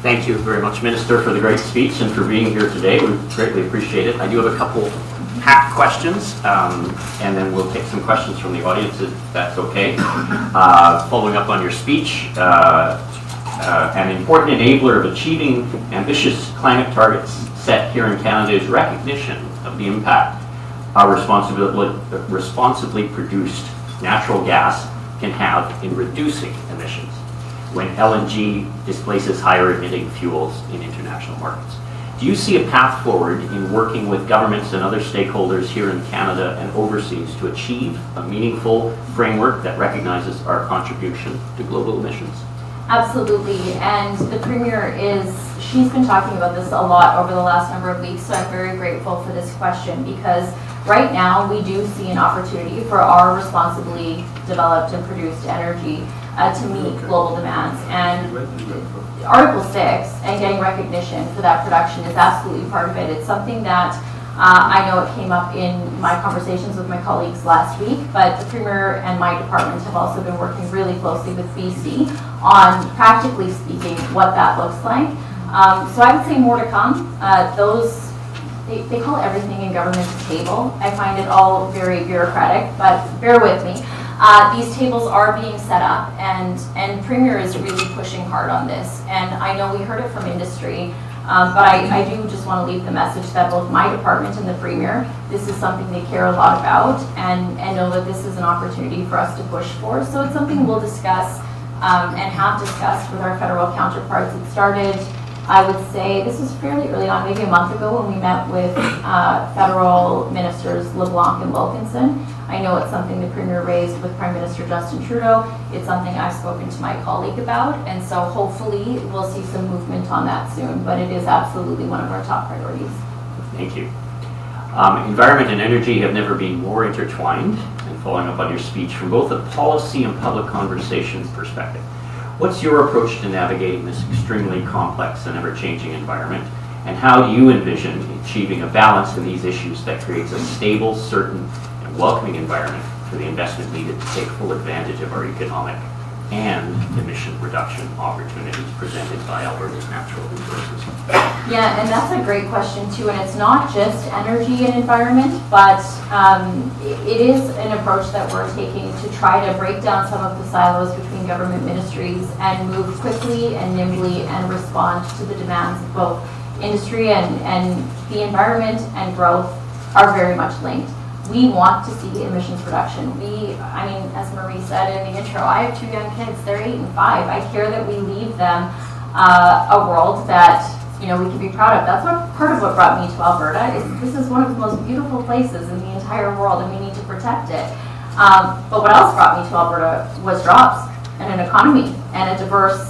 Thank you very much, Minister, for the great speech and for being here today. We greatly appreciate it. I do have a couple packed questions, and then we'll take some questions from the audience if that's okay. Following up on your speech, an important enabler of achieving ambitious climate targets set here in Canada is recognition of the impact our responsibly produced natural gas can have in reducing emissions when LNG displaces higher emitting fuels in international markets. Do you see a path forward in working with governments and other stakeholders here in Canada and overseas to achieve a meaningful framework that recognizes our contribution to global emissions? Absolutely, and the Premier she's been talking about this a lot over the last number of weeks, so I'm very grateful for this question because right now we do see an opportunity for our responsibly developed and produced energy to meet global demands. And Article 6 and getting recognition for that production is absolutely part of it. It's something that I know it came up in my conversations with my colleagues last week, but the Premier and my department have also been working really closely with BC on, practically speaking, what that looks like. So I would say more to come. They call everything in government a table. I find it all very bureaucratic, but bear with me. These tables are being set up, and Premier is really pushing hard on this. And I know we heard it from industry, but I do just want to leave the message that both my department and the Premier, this is something they care a lot about, and know that this is an opportunity for us to push for. So it's something we'll discuss and have discussed with our federal counterparts. It started, I would say, this was fairly early on, maybe a month ago, when we met with federal ministers LeBlanc and Wilkinson. I know it's something the Premier raised with Prime Minister Justin Trudeau. It's something I've spoken to my colleague about, and so hopefully we'll see some movement on that soon, but it is absolutely one of our top priorities. Thank you. Environment and energy have never been more intertwined, and following up on your speech, from both a policy and public conversation perspective, what's your approach to navigating this extremely complex and ever-changing environment, and how do you envision achieving a balance in these issues that creates a stable, certain, and welcoming environment for the investment needed to take full advantage of our economic and emission reduction opportunities presented by Alberta's natural resources? Yeah, and that's a great question too, and it's not just energy and environment, but it is an approach that we're taking to try to break down some of the silos between government ministries and move quickly and nimbly and respond to the demands of both industry and the environment and growth are very much linked. We want to see emissions reduction. I mean, as Marie said in the intro, I have 2 young kids, they're 8 and 5. I care that we leave them a world that, we can be proud of. That's part of what brought me to Alberta. This is one of the most beautiful places in the entire world, and we need to protect it. But what else brought me to Alberta was jobs and an economy and a diverse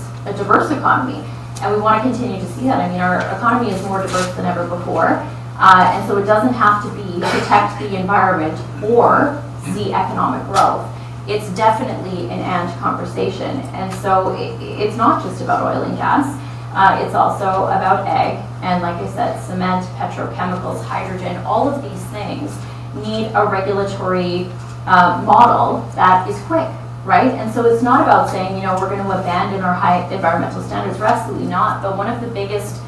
economy. And we want to continue to see that. I mean, our economy is more diverse than ever before. And so it doesn't have to be protect the environment or see economic growth. It's definitely an and conversation. And so it's not just about oil and gas. It's also about ag. And like I said, cement, petrochemicals, hydrogen, all of these things need a regulatory model that is quick, right? And so it's not about saying, we're going to abandon our high environmental standards. We're absolutely not. But one of the biggest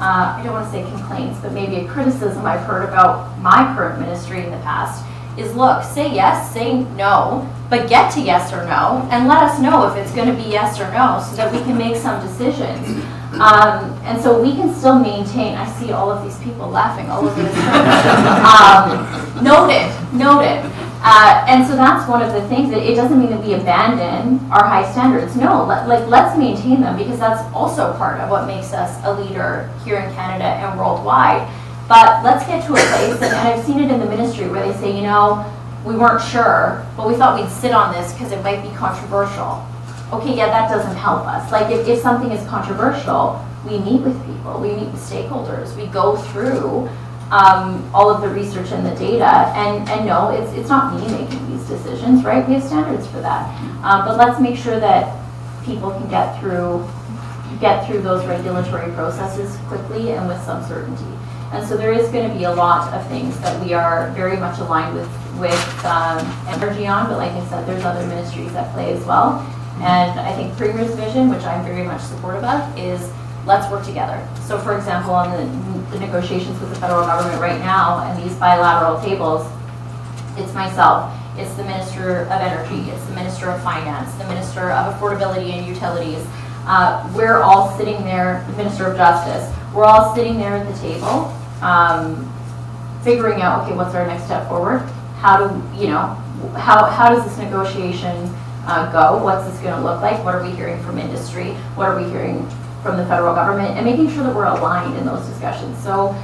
I don't want to say complaints, but maybe a criticism I've heard about my current ministry in the past is, look, say yes, say no, but get to yes or no, and let us know if it's going to be yes or no so that we can make some decisions. And so we can still maintain, I see all of these people laughing all over this room. Noted. And so that's one of the things, that it doesn't mean that we abandon our high standards. No, let's maintain them, because that's also part of what makes us a leader here in Canada and worldwide. But let's get to a place, and I've seen it in the ministry, where they say, we weren't sure, but we thought we'd sit on this because it might be controversial. Okay, yeah, that doesn't help us. Like, if something is controversial, we meet with people, we meet with stakeholders, we go through all of the research and the data, and no, it's not me making these decisions, right? We have standards for that. But let's make sure that people can get through those regulatory processes quickly and with some certainty. And so there is going to be a lot of things that we are very much aligned with energy on, but like I said, there's other ministries that play as well. And I think Premier's vision, which I'm very much supportive of, is let's work together. So for example, on the negotiations with the federal government right now and these bilateral tables, it's myself, it's the Minister of Energy, it's the Minister of Finance, the Minister of Affordability and Utilities. We're all sitting there, the Minister of Justice, we're all sitting there at the table, figuring out, okay, what's our next step forward? How does this negotiation go? What's this going to look like? What are we hearing from industry? What are we hearing from the federal government? And making sure that we're aligned in those discussions. So,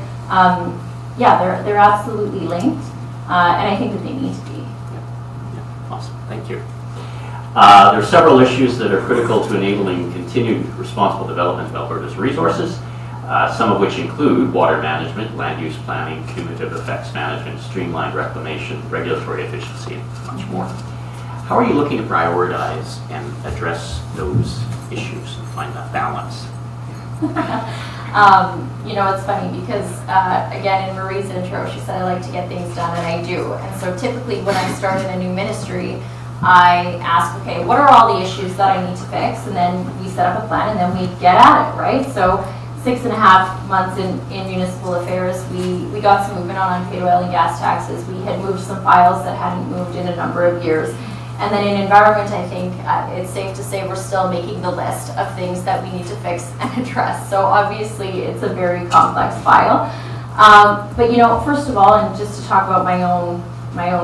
yeah, they're absolutely linked, and I think that they need to be. Yeah. Awesome, thank you. There are several issues that are critical to enabling continued responsible development of Alberta's resources, some of which include water management, land use planning, cumulative effects management, streamlined reclamation, regulatory efficiency, and much more. How are you looking to prioritize and address those issues and find that balance? It's funny because, again, in Marie's intro, she said I like to get things done, and I do. And so typically when I start in a new ministry, I ask, okay, what are all the issues that I need to fix? And then we set up a plan, and then we get at it, right? So 6.5 months in municipal affairs, we got some movement on unpaid oil and gas taxes. We had moved some files that hadn't moved in a number of years. And then in environment, I think it's safe to say we're still making the list of things that we need to fix and address. So obviously it's a very complex file. But first of all, and just to talk about my own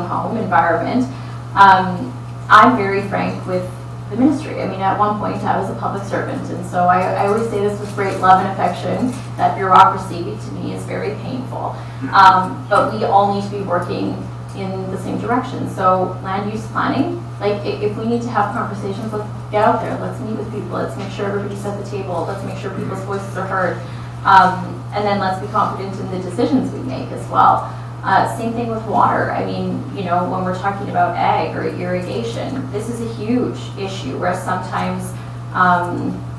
home environment, I'm very frank with the ministry. I mean, at one point I was a public servant, and so I always say this with great love and affection, that bureaucracy to me is very painful. But we all need to be working in the same direction. So land use planning, like if we need to have conversations, let's get out there, let's meet with people, let's make sure everybody's at the table, let's make sure people's voices are heard, and then let's be confident in the decisions we make as well. Same thing with water. I mean, when we're talking about ag or irrigation, this is a huge issue where sometimes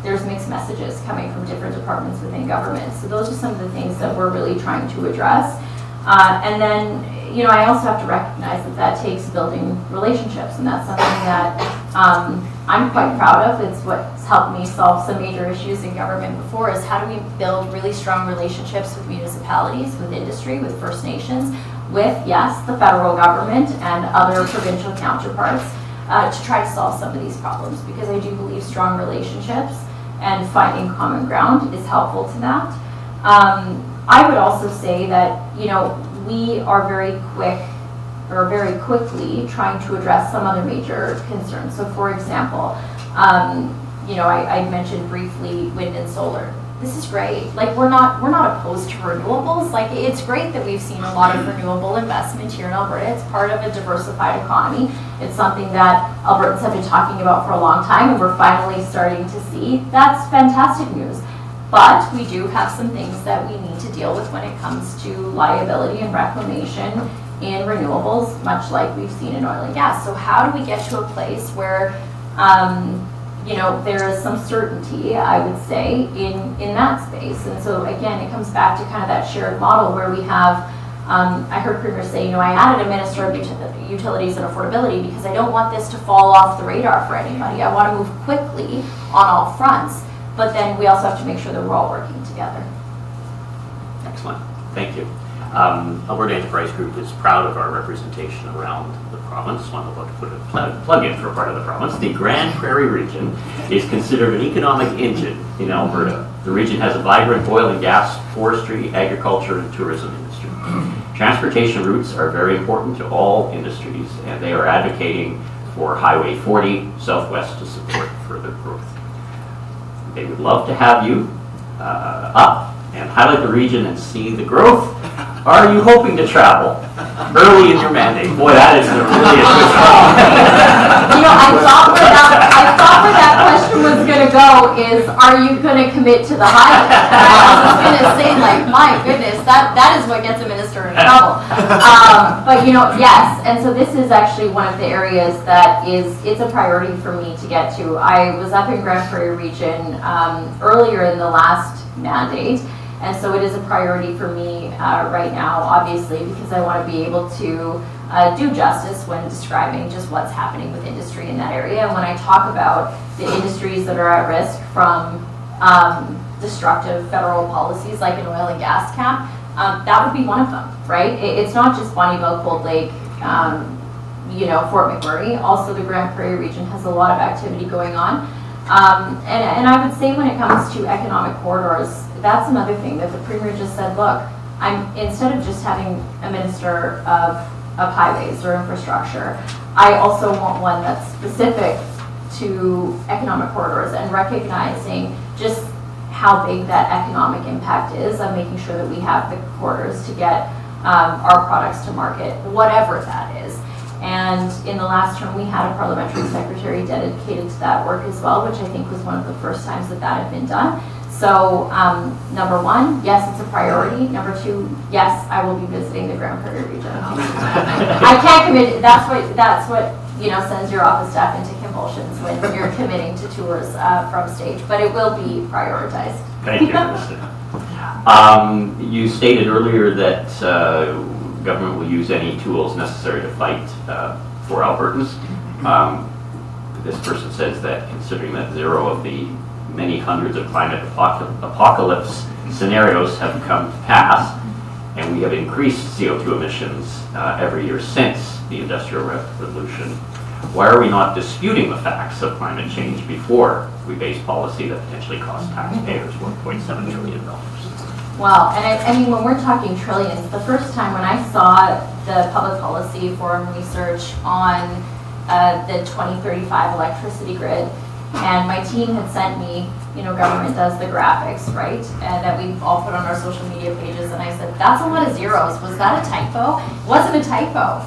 there's mixed messages coming from different departments within government. So those are some of the things that we're really trying to address. And then, I also have to recognize that takes building relationships, and that's something that I'm quite proud of. It's what's helped me solve some major issues in government before, is how do we build really strong relationships with municipalities, with industry, with First Nations, with, yes, the federal government and other provincial counterparts to try to solve some of these problems, because I do believe strong relationships and finding common ground is helpful to that. I would also say that, we are very quickly trying to address some other major concerns. So for example, I mentioned briefly wind and solar. This is great. Like we're not opposed to renewables. Like it's great that we've seen a lot of renewable investment here in Alberta. It's part of a diversified economy. It's something that Albertans have been talking about for a long time, and we're finally starting to see. That's fantastic news. But we do have some things that we need to deal with when it comes to liability and reclamation in renewables, much like we've seen in oil and gas. So how do we get to a place where, there is some certainty, I would say, in that space? And so again, it comes back to kind of that shared model where we have, I heard Premier say, I added a Minister of Utilities and Affordability because I don't want this to fall off the radar for anybody. I want to move quickly on all fronts. But then we also have to make sure that we're all working together. Excellent. Thank you. Alberta Enterprise Group is proud of our representation around the province. I'm about to put a plug in for a part of the province. The Grand Prairie region is considered an economic engine in Alberta. The region has a vibrant oil and gas, forestry, agriculture, and tourism industry. Transportation routes are very important to all industries, and they are advocating for Highway 40 Southwest to support further growth. They would love to have you up and highlight the region and see the growth. Are you hoping to travel early in your mandate? Boy, that is really a good question. I thought where that question was going to go is, are you going to commit to the highway? I was going to say, my goodness, that is what gets a minister in trouble. But yes, and so this is actually one of the areas that it's a priority for me to get to. I was up in Grand Prairie region earlier in the last mandate, and so it is a priority for me right now, obviously, because I want to be able to do justice when describing just what's happening with industry in that area. And when I talk about the industries that are at risk from destructive federal policies like an oil and gas cap, that would be one of them, right? It's not just Bonnyville, Cold Lake, Fort McMurray. Also, the Grand Prairie region has a lot of activity going on. And I would say when it comes to economic corridors, that's another thing that the Premier just said, look, instead of just having a minister of highways or infrastructure, I also want one that's specific to economic corridors and recognizing just how big that economic impact is of making sure that we have the corridors to get our products to market, whatever that is. And in the last term, we had a parliamentary secretary dedicated to that work as well, which I think was one of the first times that had been done. So, number one, yes, it's a priority. Number two, yes, I will be visiting the Grand Prairie region. I can't commit. That's what sends your office staff into convulsions when you're committing to tours from stage. But it will be prioritized. Thank you, Minister. You stated earlier that government will use any tools necessary to fight for Albertans. This person says that considering that zero of the many hundreds of climate apocalypse scenarios have come to pass, and we have increased CO2 emissions every year since the Industrial Revolution, why are we not disputing the facts of climate change before we base policy that potentially costs taxpayers $1.7 trillion? Well, and I mean, when we're talking trillions, the first time when I saw the Public Policy Forum research on the 2035 electricity grid, and my team had sent me, government does the graphics, right? And that we all put on our social media pages, and I said, that's a lot of zeros. Was that a typo? It wasn't a typo.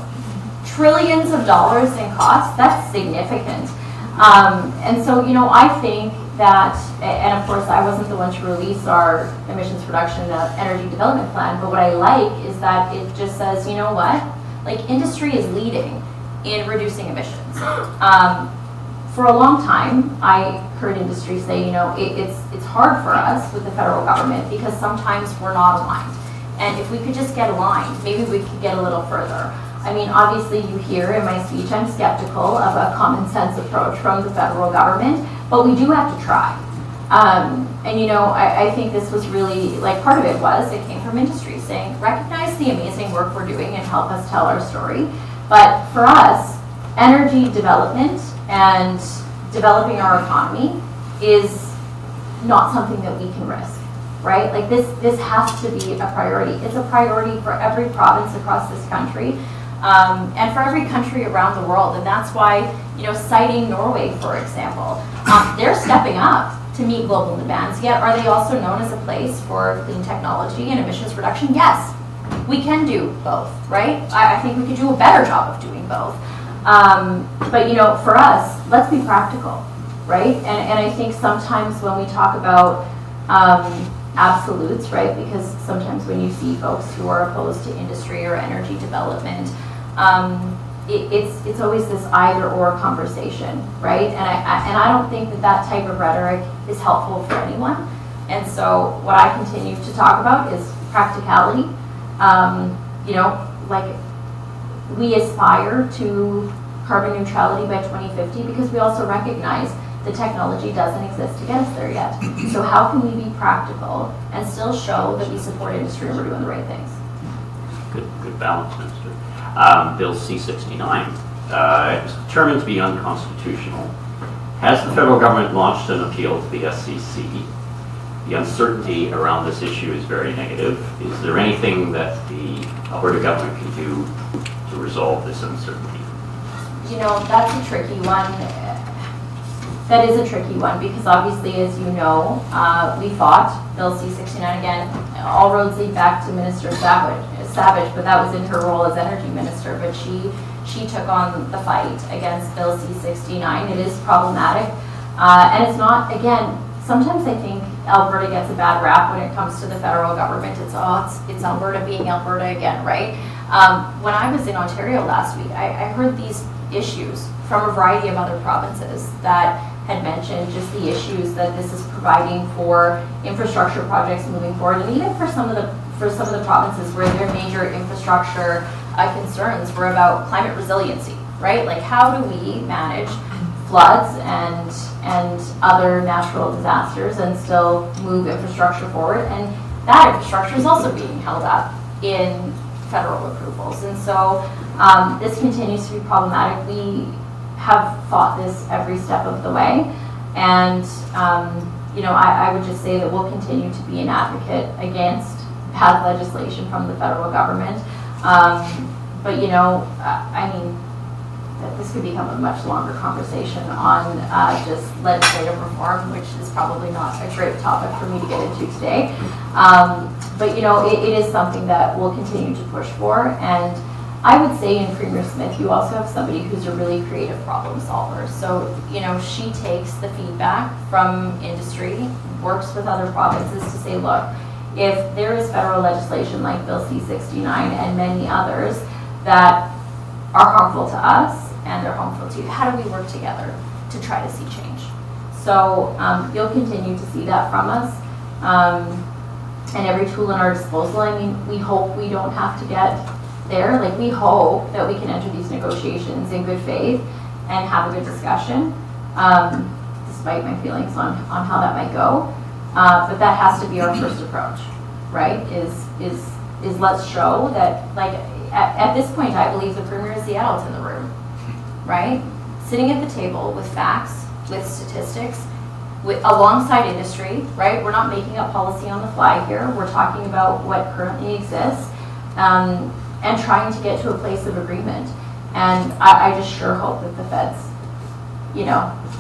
Trillions of dollars in costs, that's significant. And so, I think that, and of course I wasn't the one to release our emissions reduction energy development plan, but what I like is that it just says, you know what, like industry is leading in reducing emissions. For a long time, I heard industry say, it's hard for us with the federal government because sometimes we're not aligned. And if we could just get aligned, maybe we could get a little further. I mean, obviously you hear in my speech, I'm skeptical of a common sense approach from the federal government, but we do have to try. I think this was really, part of it came from industry saying, recognize the amazing work we're doing and help us tell our story. But for us, energy development and developing our economy is not something that we can risk, right? Like this has to be a priority. It's a priority for every province across this country. And for every country around the world. And that's why, citing Norway, for example, they're stepping up to meet global demands. Yet, are they also known as a place for clean technology and emissions reduction? Yes, we can do both, right? I think we could do a better job of doing both. But, for us, let's be practical, right? And I think sometimes when we talk about absolutes, right? Because sometimes when you see folks who are opposed to industry or energy development, it's always this either or conversation, right? And I don't think that type of rhetoric is helpful for anyone. And so what I continue to talk about is practicality. We aspire to carbon neutrality by 2050 because we also recognize the technology doesn't exist to get us there yet. So how can we be practical and still show that we support industry and we're doing the right things? Good balance, Minister. Bill C-69 is determined to be unconstitutional. Has the federal government launched an appeal to the SCC? The uncertainty around this issue is very negative. Is there anything that the Alberta government can do to resolve this uncertainty? That's a tricky one. That is a tricky one because obviously, as you know, we fought Bill C-69 again. All roads lead back to Minister Savage, but that was in her role as energy minister. But she took on the fight against Bill C-69. It is problematic, and it's not. Again, sometimes I think Alberta gets a bad rap when it comes to the federal government. It's Alberta being Alberta again, right? When I was in Ontario last week, I heard these issues from a variety of other provinces that had mentioned just the issues that this is providing for infrastructure projects moving forward, and even for some of the provinces where their major infrastructure concerns were about climate resiliency, right? Like how do we manage floods and other natural disasters and still move infrastructure forward. And that infrastructure is also being held up in federal approvals. And so this continues to be problematic. We have fought this every step of the way. And, I would just say that we'll continue to be an advocate against bad legislation from the federal government. But, this could become a much longer conversation on just legislative reform, which is probably not a great topic for me to get into today. But it is something that we'll continue to push for. And I would say in Premier Smith, you also have somebody who's a really creative problem solver. So, she takes the feedback from industry, works with other provinces to say, look, if there is federal legislation like Bill C-69 and many others that are harmful to us and they're harmful to you, how do we work together to try to see change? So you'll continue to see that from us. And every tool in our disposal, we hope we don't have to get there. Like, we hope that we can enter these negotiations in good faith and have a good discussion, despite my feelings on how that might go. But that has to be our first approach, right? Is let's show that, like, at this point, I believe the Premier is the adult in the room, right? Sitting at the table with facts, with statistics, alongside industry, right? We're not making up policy on the fly here. We're talking about what currently exists and trying to get to a place of agreement. And I just sure hope that the feds,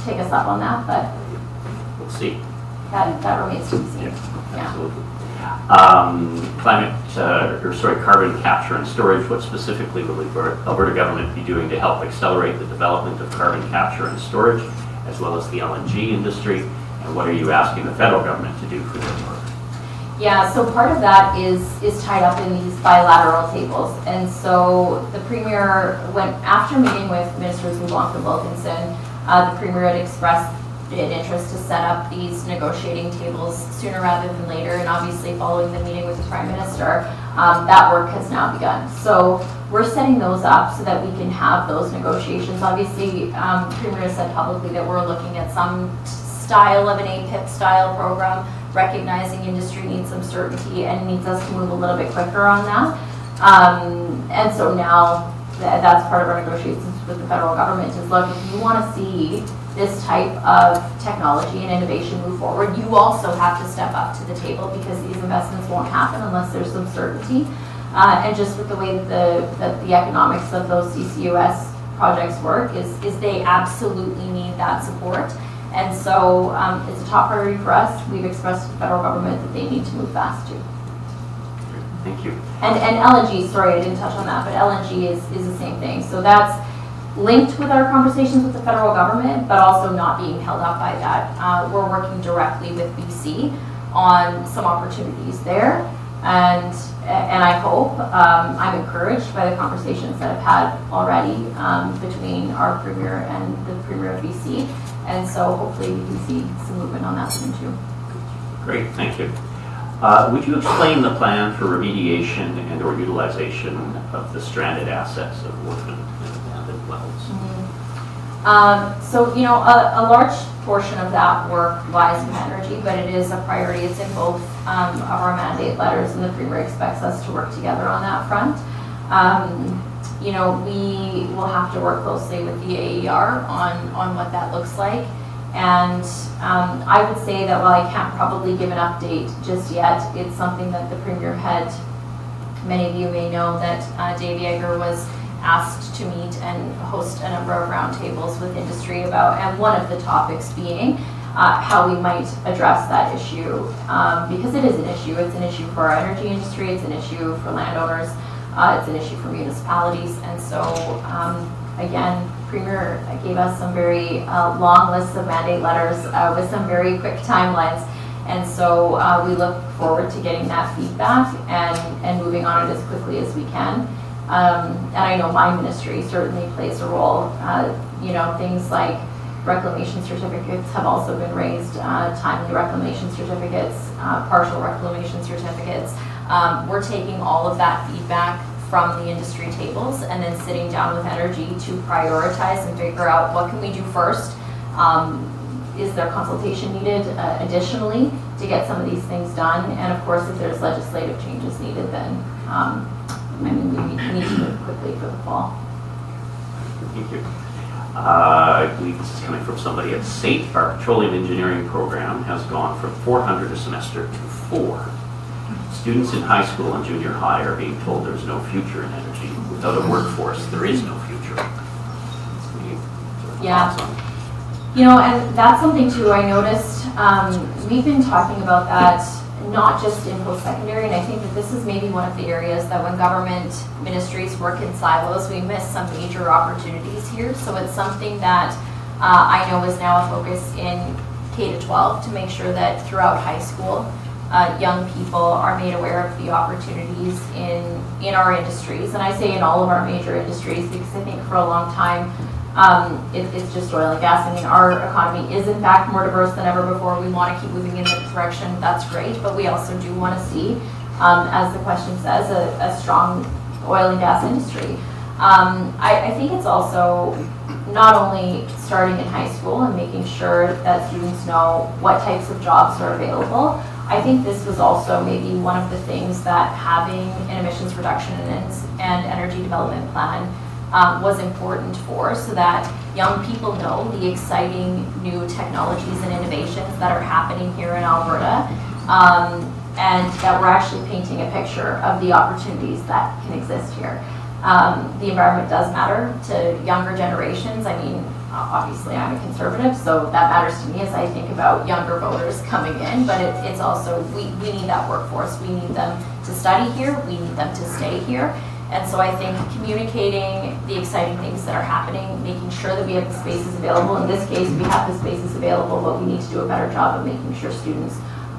take us up on that, but we'll see. That remains to be seen. Yeah, absolutely. Carbon capture and storage. What specifically will the Alberta government be doing to help accelerate the development of carbon capture and storage, as well as the LNG industry? And what are you asking the federal government to do for their work? Yeah, so part of that is tied up in these bilateral tables. And so the Premier, after meeting with Ministers LeBlanc and Wilkinson, the Premier had expressed an interest to set up these negotiating tables sooner rather than later, and obviously following the meeting with the Prime Minister, that work has now begun. So we're setting those up so that we can have those negotiations. Obviously, Premier has said publicly that we're looking at some style of an APIP style program, recognizing industry needs some certainty and needs us to move a little bit quicker on that. And so now that's part of our negotiations with the federal government is, look, if you want to see this type of technology and innovation move forward, you also have to step up to the table, because these investments won't happen unless there's some certainty. And just with the way that the economics of those CCUS projects work is they absolutely need that support. And so it's a top priority for us. We've expressed to the federal government that they need to move fast too. Thank you. And LNG, sorry, I didn't touch on that, but LNG is the same thing. So that's linked with our conversations with the federal government, but also not being held up by that. We're working directly with BC on some opportunities there. And I hope, I'm encouraged by the conversations that I've had already between our Premier and the Premier of BC. And so hopefully we can see some movement on that soon too. Great, thank you. Would you explain the plan for remediation and or utilization of the stranded assets of orphan and abandoned wells? So, a large portion of that work lies in energy, but it is a priority. It's in both of our mandate letters, and the Premier expects us to work together on that front. We will have to work closely with the AER on what that looks like. And I would say that while I can't probably give an update just yet, it's something that the Premier had, many of you may know that Dave Yeager was asked to meet and host a number of roundtables with industry about, and one of the topics being how we might address that issue, because it is an issue. It's an issue for our energy industry, it's an issue for landowners, it's an issue for municipalities, and so again, Premier gave us some very long lists of mandate letters with some very quick timelines, and so we look forward to getting that feedback and moving on it as quickly as we can. And I know my ministry certainly plays a role. Things like reclamation certificates have also been raised, timely reclamation certificates, partial reclamation certificates. We're taking all of that feedback from the industry tables and then sitting down with energy to prioritize and figure out what can we do first Is there consultation needed additionally to get some of these things done? And of course, if there's legislative changes needed, then we need to move quickly for the fall. Thank you. I believe this is coming from somebody at SAIT. Our petroleum engineering program has gone from 400 a semester to 4. Students in high school and junior high are being told there's no future in energy. Without a workforce, there is no future. Yeah. You know, and that's something too I noticed. We've been talking about that not just in post-secondary, and I think that this is maybe one of the areas that when government ministries work in silos, we miss some major opportunities here. So it's something that I know is now a focus in K-12 to make sure that throughout high school, young people are made aware of the opportunities in our industries. And I say in all of our major industries because I think for a long time, it's just oil and gas. I mean, our economy is in fact more diverse than ever before. We want to keep moving in that direction. That's great, but we also do want to see, as the question says, a strong oil and gas industry. I think it's also not only starting in high school and making sure that students know what types of jobs are available. I think this was also maybe one of the things that having an emissions reduction and energy development plan was important for, so that young people know the exciting new technologies and innovations that are happening here in Alberta, and that we're actually painting a picture of the opportunities that can exist here. The environment does matter to younger generations. I mean, obviously I'm a conservative, so that matters to me as I think about younger voters coming in, but it's also, we need that workforce. We need them to study here, we need them to stay here. And so I think communicating the exciting things that are happening, making sure that we have the spaces available. In this case, we have the spaces available, but we need to do a better job of making sure students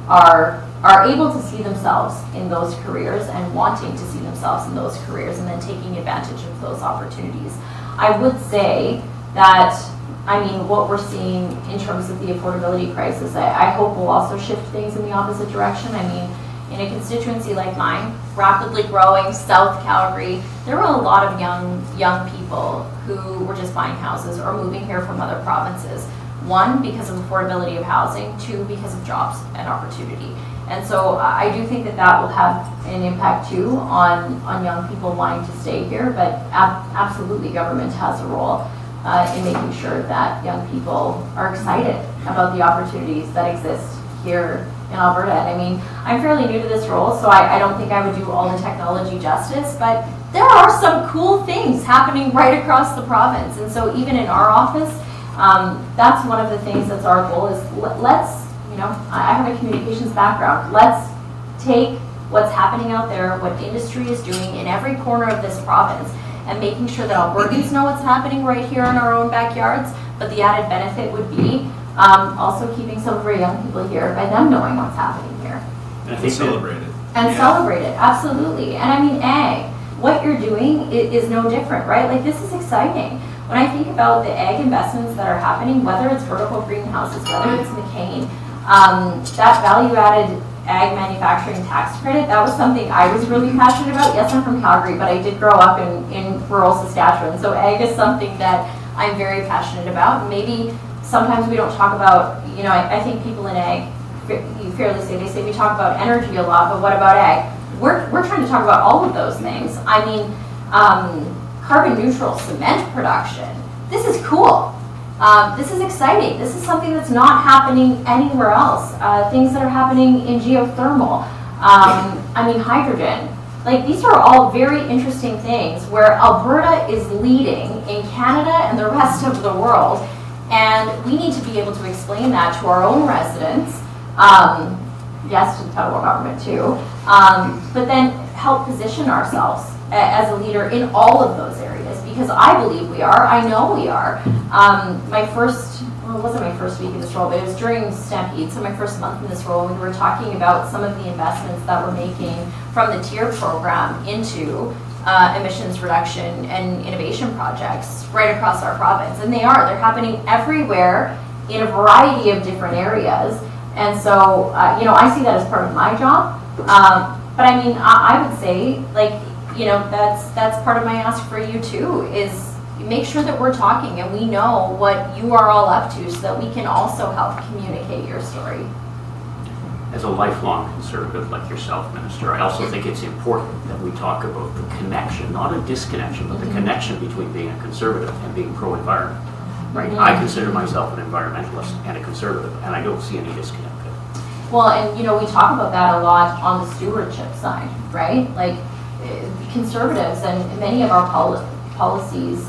are able to see themselves in those careers and wanting to see themselves in those careers and then taking advantage of those opportunities. I would say that, I mean, what we're seeing in terms of the affordability crisis, I hope will also shift things in the opposite direction. I mean, in a constituency like mine, rapidly growing South Calgary, there were a lot of young people who were just buying houses or moving here from other provinces. One, because of affordability of housing. Two, because of jobs and opportunity. And so I do think that will have an impact too on young people wanting to stay here, but absolutely government has a role in making sure that young people are excited about the opportunities that exist here in Alberta. And I mean, I'm fairly new to this role, so I don't think I would do all the technology justice, but there are some cool things happening right across the province. And so even in our office, that's one of the things that's our goal is let's, you know, I have a communications background. Let's take what's happening out there, what industry is doing in every corner of this province, and making sure that Albertans know what's happening right here in our own backyards. But the added benefit would be also keeping some of our young people here by them knowing what's happening here. And celebrate it. And celebrate it, absolutely. And I mean, ag, what you're doing is no different, right? Like, this is exciting. When I think about the ag investments that are happening, whether it's vertical greenhouses, whether it's McCain, that value-added ag manufacturing tax credit, that was something I was really passionate about. Yes, I'm from Calgary, but I did grow up in rural Saskatchewan. So ag is something that I'm very passionate about. Maybe sometimes we don't talk about, you know, I think people in ag, you fairly say, they say we talk about energy a lot, but what about ag? We're trying to talk about all of those things. I mean, carbon neutral cement production. This is cool. This is exciting. This is something that's not happening anywhere else. Things that are happening in geothermal. I mean, hydrogen. Like, these are all very interesting things where Alberta is leading in Canada and the rest of the world. And we need to be able to explain that to our own residents, yes, to the federal government too, but then help position ourselves as a leader in all of those areas, because I believe we are, I know we are. It wasn't my first week in this role, but it was during Stampede, so my first month in this role, we were talking about some of the investments that we're making from the TIER program into emissions reduction and innovation projects right across our province. And they're happening everywhere in a variety of different areas. And so, you know, I see that as part of my job. But I mean, I would say, like, you know, that's part of my ask for you too, is make sure that we're talking and we know what you are all up to so that we can also help communicate your story. As a lifelong conservative like yourself, Minister, I also think it's important that we talk about the connection, not a disconnection, but the connection between being a conservative and being pro-environment. Right? I consider myself an environmentalist and a conservative, and I don't see any disconnect there. Well, and we talk about that a lot on the stewardship side, right? Like conservatives and many of our policies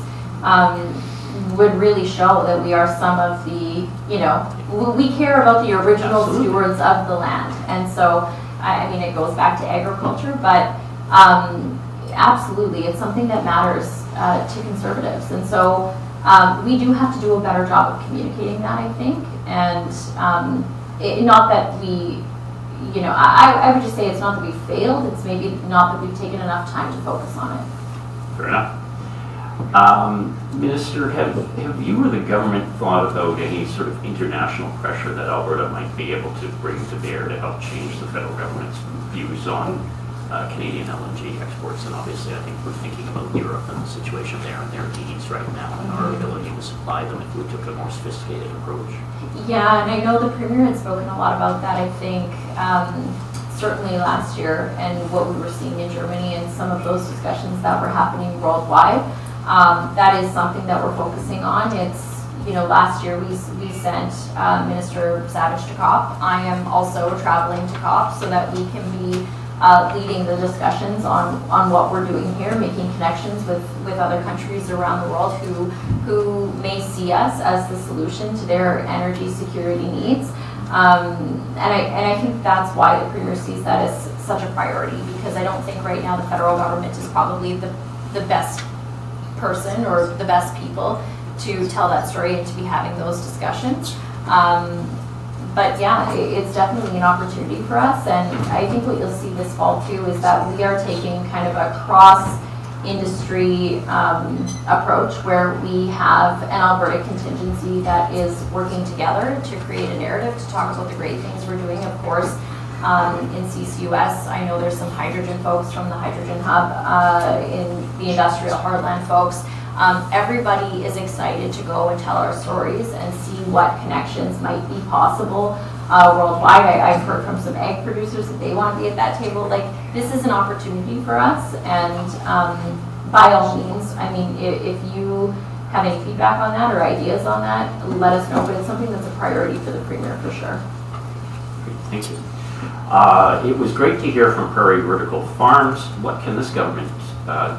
would really show that we are some of the, we care about the original stewards of the land. And so, I mean, it goes back to agriculture, but absolutely, it's something that matters to conservatives. And so we do have to do a better job of communicating that, I think. And not that we, I would just say it's not that we failed, it's maybe not that we've taken enough time to focus on it. Fair enough. Minister, have you or the government thought about any sort of international pressure that Alberta might be able to bring to bear to help change the federal government's views on Canadian LNG exports? And obviously I think we're thinking about Europe and the situation there and their needs right now and our ability to supply them if we took a more sophisticated approach. Yeah, and I know the Premier had spoken a lot about that, I think, certainly last year, and what we were seeing in Germany and some of those discussions that were happening worldwide. That is something that we're focusing on. It's, last year we sent Minister Savage to COP. I am also traveling to COP so that we can be leading the discussions on what we're doing here, making connections with other countries around the world who may see us as the solution to their energy security needs. And I think that's why the Premier sees that as such a priority, because I don't think right now the federal government is probably the best person or the best people to tell that story and to be having those discussions. But yeah, it's definitely an opportunity for us, and I think what you'll see this fall too is that we are taking kind of a cross-industry approach where we have an Alberta contingency that is working together to create a narrative to talk about the great things we're doing. Of course, in CCUS, I know there's some hydrogen folks from the Hydrogen Hub, in the Industrial Heartland folks. Everybody is excited to go and tell our stories and see what connections might be possible worldwide. I've heard from some egg producers that they want to be at that table. Like, this is an opportunity for us, and by all means, I mean, if you have any feedback on that or ideas on that, let us know, but it's something that's a priority for the Premier for sure. Great, thank you. It was great to hear from Prairie Vertical Farms. What can this government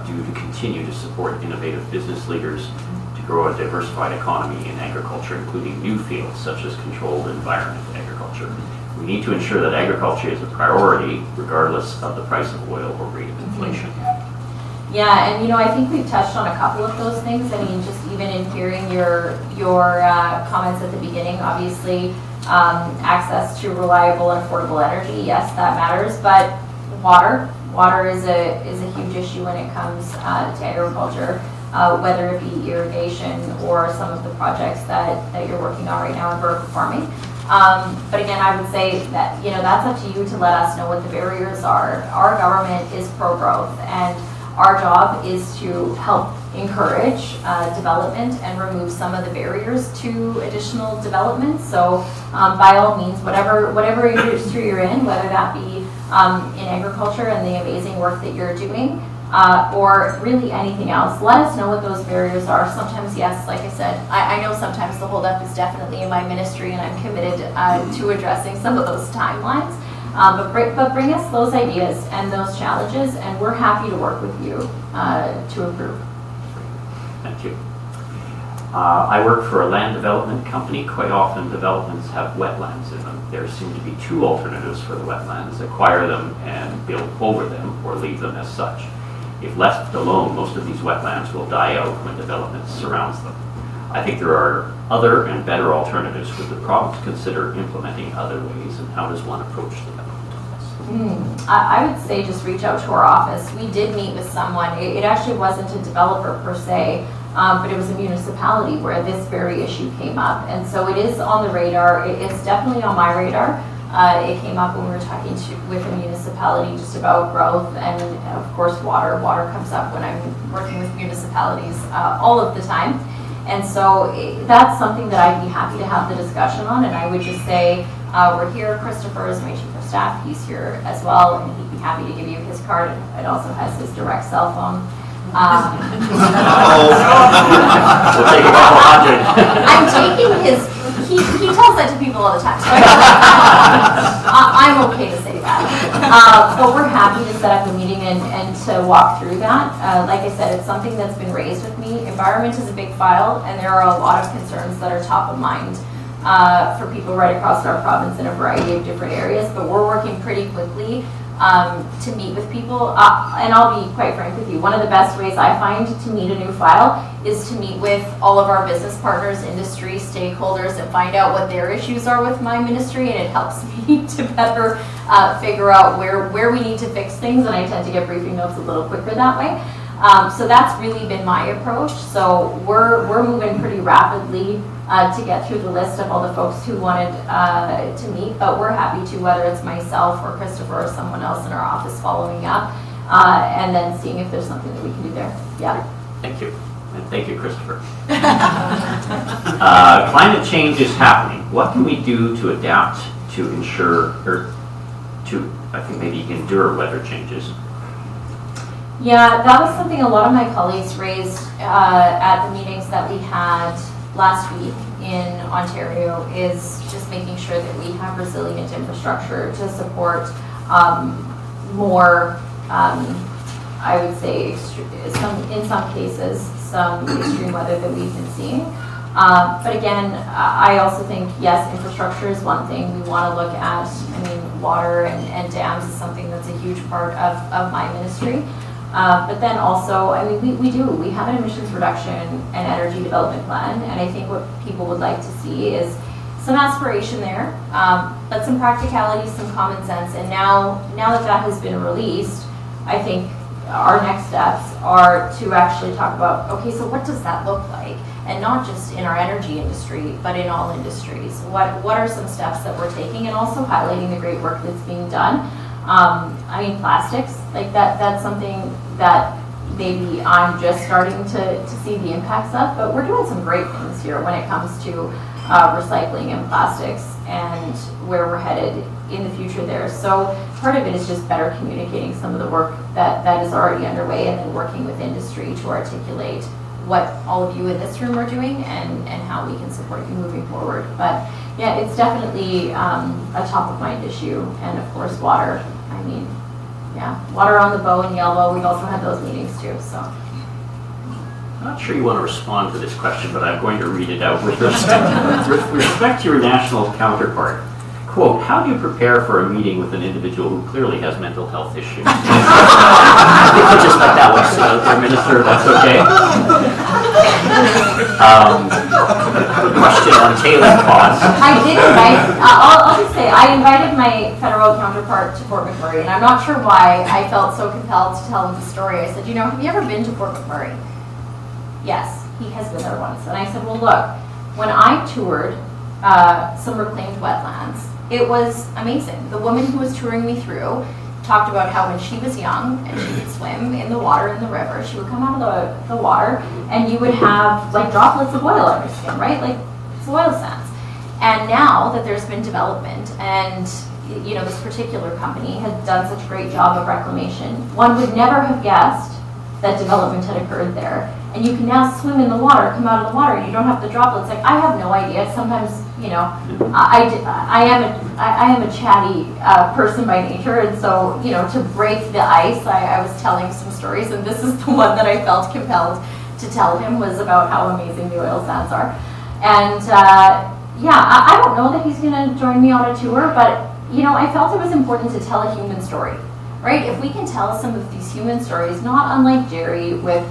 do to continue to support innovative business leaders to grow a diversified economy in agriculture, including new fields such as controlled environment agriculture? We need to ensure that agriculture is a priority regardless of the price of oil or rate of inflation. Yeah, and I think we've touched on a couple of those things. I mean, just even in hearing your comments at the beginning, obviously, access to reliable and affordable energy, yes, that matters. But water is a huge issue when it comes to agriculture, whether it be irrigation or some of the projects that you're working on right now in vertical farming. But again, I would say that that's up to you to let us know what the barriers are. Our government is pro-growth, and our job is to help encourage development and remove some of the barriers to additional development. So by all means, whatever industry you're in, whether that be in agriculture and the amazing work that you're doing, or really anything else, let us know what those barriers are. Sometimes, yes, like I said, I know sometimes the holdup is definitely in my ministry, and I'm committed to addressing some of those timelines. But bring us those ideas and those challenges, and we're happy to work with you to improve. Thank you. I work for a land development company. Quite often developments have wetlands in them. There seem to be two alternatives for the wetlands: acquire them and build over them, or leave them as such. If left alone, most of these wetlands will die out when development surrounds them. I think there are other and better alternatives. Would the province consider implementing other ways, and how does one approach development on this? I would say just reach out to our office. We did meet with someone. It actually wasn't a developer per se, but it was a municipality where this very issue came up. And so it is on the radar. It's definitely on my radar. It came up when we were talking with a municipality just about growth, and of course water. Water comes up when I'm working with municipalities all of the time. And so that's something that I'd be happy to have the discussion on, and I would just say, we're here. Christopher is my chief of staff. He's here as well, and he'd be happy to give you his card. It also has his direct cell phone. We'll take a couple hundred. I'm taking his, he tells that to people all the time. So I'm okay to say that. But we're happy to set up a meeting and to walk through that. Like I said, it's something that's been raised with me. Environment is a big file, and there are a lot of concerns that are top of mind for people right across our province in a variety of different areas. But we're working pretty quickly to meet with people, and I'll be quite frank with you, one of the best ways I find to meet a new file is to meet with all of our business partners, industry, stakeholders, and find out what their issues are with my ministry, and it helps me to better figure out where we need to fix things, and I tend to get briefing notes a little quicker that way. So that's really been my approach. So we're moving pretty rapidly to get through the list of all the folks who wanted to meet, but we're happy to, whether it's myself or Christopher or someone else in our office following up, and then seeing if there's something that we can do there. Yeah. Thank you. And thank you, Christopher. Climate change is happening. What can we do to adapt to ensure, or to, I think maybe endure weather changes? Yeah, that was something a lot of my colleagues raised at the meetings that we had last week in Ontario, is just making sure that we have resilient infrastructure to support more, I would say, in some cases, some extreme weather that we've been seeing. But again, I also think, yes, infrastructure is one thing. We want to look at, water and dams is something that's a huge part of my ministry. But then also, we have an emissions reduction and energy development plan, and I think what people would like to see is some aspiration there, but some practicality, some common sense. And now that has been released, I think our next steps are to actually talk about, okay, so what does that look like? And not just in our energy industry, but in all industries. What are some steps that we're taking, and also highlighting the great work that's being done. Plastics, like that's something that maybe I'm just starting to see the impacts of, but we're doing some great things here when it comes to recycling and plastics and where we're headed in the future there. So part of it is just better communicating some of the work that is already underway, and then working with industry to articulate what all of you in this room are doing and how we can support you moving forward. But yeah, it's definitely a top of mind issue. And of course, water. Water on the bow and the elbow. We've also had those meetings too. So I'm not sure you want to respond to this question, but I'm going to read it out. With respect to your national counterpart, quote, how do you prepare for a meeting with an individual who clearly has mental health issues? I think we'll just let that one sit out there, Minister, if that's okay. Question on tailing costs. I did invite, I'll just say, I invited my federal counterpart to Fort McMurray, and I'm not sure why I felt so compelled to tell him the story. I said, have you ever been to Fort McMurray? Yes, he has been there once. And I said, well, look, when I toured some reclaimed wetlands, it was amazing. The woman who was touring me through talked about how when she was young and she could swim in the water in the river, she would come out of the water and you would have like droplets of oil on your skin, right? Like soil sands. And now that there's been development and this particular company has done such a great job of reclamation, one would never have guessed that development had occurred there. And you can now swim in the water, come out of the water, and you don't have the droplets. Like, I have no idea. Sometimes, I am a chatty person by nature, and so, to break the ice, I was telling some stories, and this is the one that I felt compelled to tell him, was about how amazing the oil sands are. And I don't know that he's going to join me on a tour, but, I felt it was important to tell a human story, right? If we can tell some of these human stories, not unlike Jerry with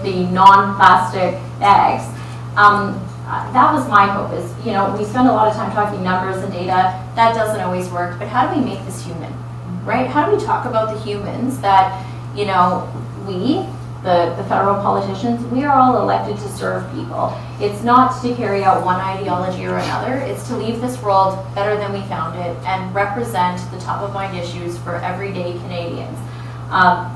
the non-plastic bags, that was my hope is, we spend a lot of time talking numbers and data. That doesn't always work, but how do we make this human, right? How do we talk about the humans that, we, the federal politicians, we are all elected to serve people. It's not to carry out one ideology or another. It's to leave this world better than we found it and represent the top of mind issues for everyday Canadians.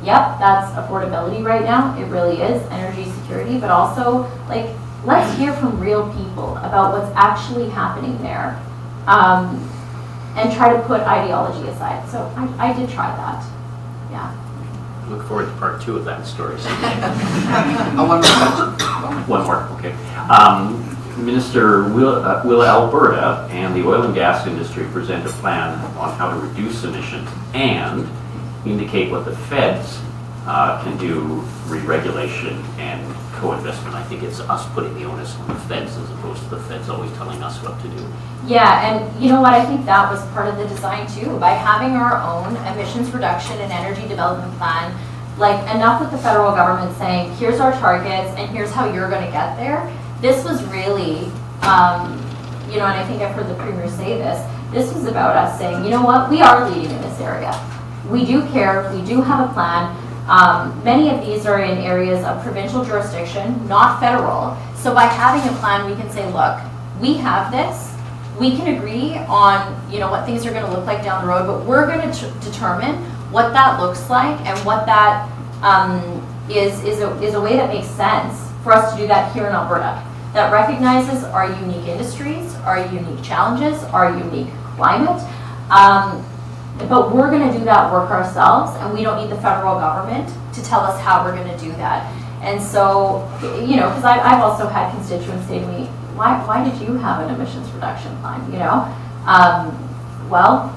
Yep, that's affordability right now. It really is, energy security, but also like, let's hear from real people about what's actually happening there, and try to put ideology aside. So I did try that, yeah. Look forward to part 2 of that story. One more question. One more, okay. Minister, will Alberta and the oil and gas industry present a plan on how to reduce emissions and indicate what the feds can do, re-regulation and co-investment? I think it's us putting the onus on the feds as opposed to the feds always telling us what to do. Yeah, and you know what, I think that was part of the design too. By having our own emissions reduction and energy development plan, like enough with the federal government saying, here's our targets and here's how you're going to get there. This was really, you know, and I think I've heard the Premier say this was about us saying, you know what, we are leading in this area. We do care, we do have a plan. Many of these are in areas of provincial jurisdiction, not federal. So by having a plan, we can say, look, we have this. We can agree on, you know, what things are going to look like down the road, but we're going to determine what that looks like and what that is a way that makes sense for us to do that here in Alberta. That recognizes our unique industries, our unique challenges, our unique climate. But we're going to do that work ourselves, and we don't need the federal government to tell us how we're going to do that. And so, you know, because I've also had constituents say to me, why did you have an emissions reduction plan, you know? Well,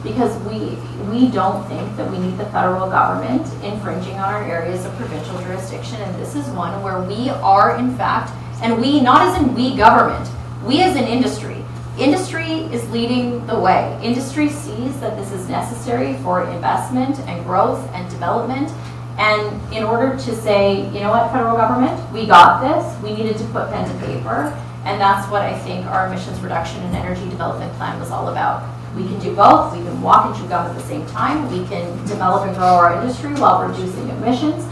because we don't think that we need the federal government infringing on our areas of provincial jurisdiction, and this is one where we are, in fact, and we, not as in we government, we as an industry. Industry is leading the way. Industry sees that this is necessary for investment and growth and development. And in order to say, you know what, federal government, we got this, we needed to put pen to paper. And that's what I think our emissions reduction and energy development plan was all about. We can do both. We can walk and chew gum at the same time. We can develop and grow our industry while reducing emissions.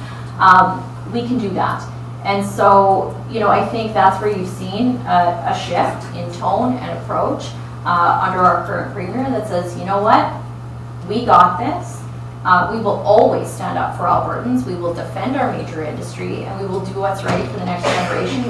We can do that. And so, you know, I think that's where you've seen a shift in tone and approach under our current Premier that says, you know what, we got this. We will always stand up for Albertans. We will defend our major industry, and we will do what's right for the next generation,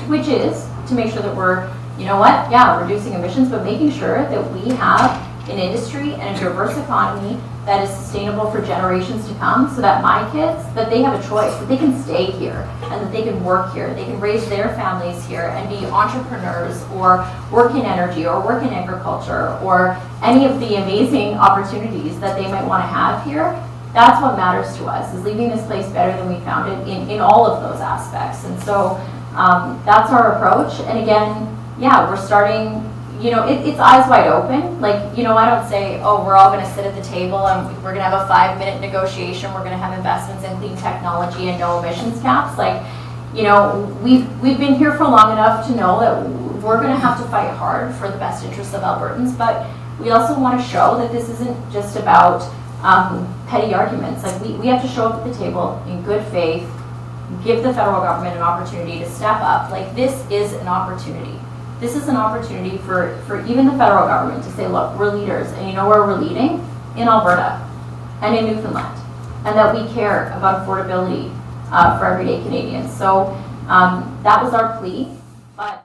which is to make sure that we're, you know what, yeah, reducing emissions, but making sure that we have an industry and a diverse economy that is sustainable for generations to come, so that my kids, that they have a choice, that they can stay here and that they can work here, they can raise their families here and be entrepreneurs or work in energy or work in agriculture or any of the amazing opportunities that they might want to have here. That's what matters to us, is leaving this place better than we found it in all of those aspects. And so that's our approach. And again, yeah, we're starting, you know, it's eyes wide open. Like, you know, I don't say, oh, we're all going to sit at the table and we're going to have a 5-minute negotiation. We're going to have investments in clean technology and no emissions caps. Like, you know, we've been here for long enough to know that we're going to have to fight hard for the best interests of Albertans. But we also want to show that this isn't just about petty arguments. Like, we have to show up at the table in good faith, give the federal government an opportunity to step up. Like, this is an opportunity. This is an opportunity for even the federal government to say, look, we're leaders, and you know where we're leading? In Alberta and in Newfoundland, and that we care about affordability for everyday Canadians. So that was our plea. But